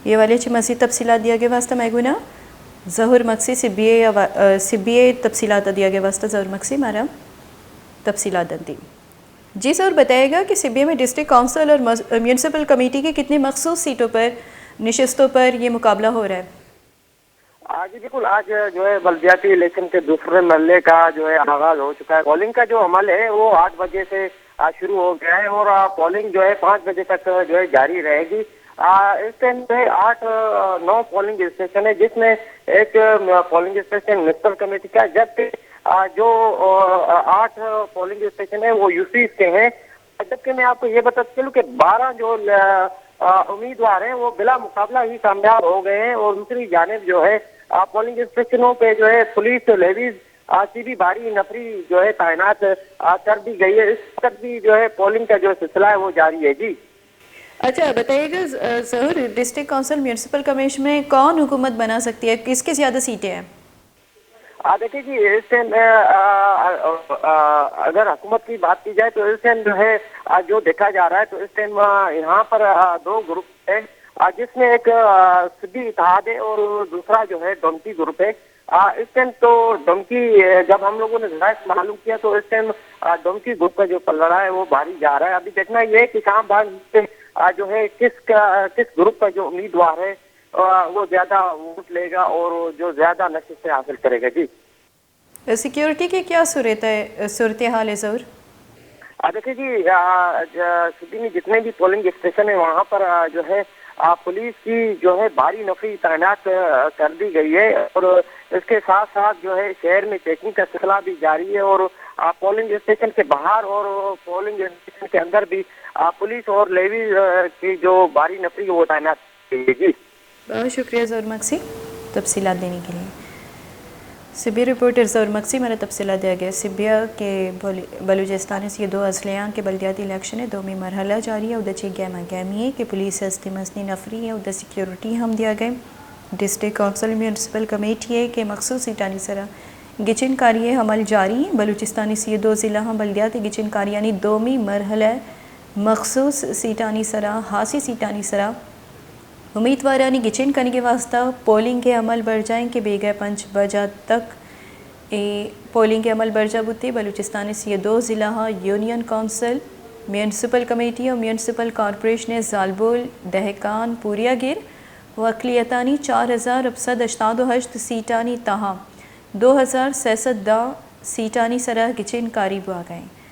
یہ والے چی مزید تفصیلات دیا گیا واسطہ میگونا ظہور مکسی سی بی اے تفصیلات دیا گیا واسطہ ظہور مکسی مارا تفصیلات دی. جی سر بتائے گا کہ سی بی اے میں ڈسٹرکٹ کونسل اور میونسپل کمیٹی کی کتنی مخصوص سیٹوں پر نشستوں پر یہ مقابلہ ہو رہا ہے؟ جی بالکل، آج جو ہے بلدیاتی الیکشن کے دوسرے مرحلے کا جو ہے آغاز ہو چکا ہے. پولنگ کا جو عمل ہے وہ 8 بجے سے شروع ہو گیا ہے اور پولنگ جو ہے 5 بجے تک جو ہے جاری رہے گی. اس ٹائم جو ہے 9 پولنگ اسٹیشن ہے، جس میں ایک پولنگ اسٹیشن میونسپل کمیٹی کا، جبکہ جو 8 پولنگ اسٹیشن ہے وہ یو سی کے ہیں. جبکہ میں آپ کو یہ بتا چلوں کہ 12 جو امیدوار ہیں وہ بلا مقابلہ ہی کامیاب ہو گئے ہیں، اور دوسری جانب جو ہے پولنگ اسٹیشنوں پہ جو ہے پولیس لیویز سے بھی بھاری نفری جو ہے تعینات کر دی گئی ہے. اس وقت بھی جو ہے پولنگ کا جو سلسلہ ہے وہ جاری ہے. جی اچھا بتائیے گا ظہور، ڈسٹرکٹ کونسل میونسپل کمیشن میں کون حکومت بنا سکتی ہے، کس کے زیادہ سیٹیں ہیں؟ دیکھیے جی، اس ٹائم اگر حکومت کی بات کی جائے تو اس ٹائم جو ہے جو دیکھا جا رہا ہے تو اس ٹائم یہاں پر 2 گروپ ہیں، جس میں ایک سبھی اتحاد ہے اور دوسرا جو ہے ڈومکی گروپ ہے. اس ٹائم تو ڈومکی، جب ہم لوگوں نے ذرائع معلوم کیا تو اس ٹائم ڈومکی گروپ کا جو پلڑا ہے وہ بھاری جا رہا ہے. ابھی دیکھنا یہ ہے کہ اسلام آباد جو ہے کس گروپ کا جو امیدوار ہے وہ زیادہ ووٹ لے گا اور جو زیادہ نشستیں حاصل کرے گا. جی سیکیورٹی کی کیا صورتحال ہے ظہور؟ دیکھیے جی، سٹی میں جتنے بھی پولنگ اسٹیشن ہیں وہاں پر جو ہے پولیس کی جو ہے بھاری نفری تعینات کر دی گئی ہے، اور اس کے ساتھ ساتھ جو ہے شہر میں چیکنگ کا سلسلہ بھی جاری ہے، اور پولنگ اسٹیشن کے باہر اور پولنگ اسٹیشن کے اندر بھی پولیس اور لیوی کی جو بھاری نفری وہ تعینات کی ہے. جی بہت شکریہ ظہور مکسی تفصیلات دینے کے لیے. سبیا رپورٹر ظہور مکسی میرا تفصیلات دیا گیا. سبیا کے بلوچستان سے یہ 2 اضلاع کے بلدیاتی الیکشن ہے، 2 مرحلہ جاری ہے. ادھر چی گیما گیمی ہے کہ پولیس ہستی مسنی نفری ہے، ادھر سیکیورٹی ہم دیا گئے. ڈسٹرکٹ کونسل میونسپل کمیٹی ہے کہ مخصوص سیٹانی سرا گچن کاری عمل جاری ہے. بلوچستانی سے یہ 2 ضلع ہم بلدیاتی گچن کاریانی 2 مرحلہ مخصوص سیٹانی سرا ہاسی سیٹانی سرا امیدوارانی گچن کرنے کے واسطہ پولنگ کے عمل بڑھ جائیں کہ بے گئے 5 بجے تک پولنگ کے عمل بڑھ جا بوتے. بلوچستان سے یہ 2 ضلع یونین کونسل میونسپل کمیٹی اور میونسپل کارپوریشن زالبول دہقان پوریا گر و اقلیتانی 4788 سیٹانی تاہم 2610 سیٹانی سرح گچن کاری بوا گئیں.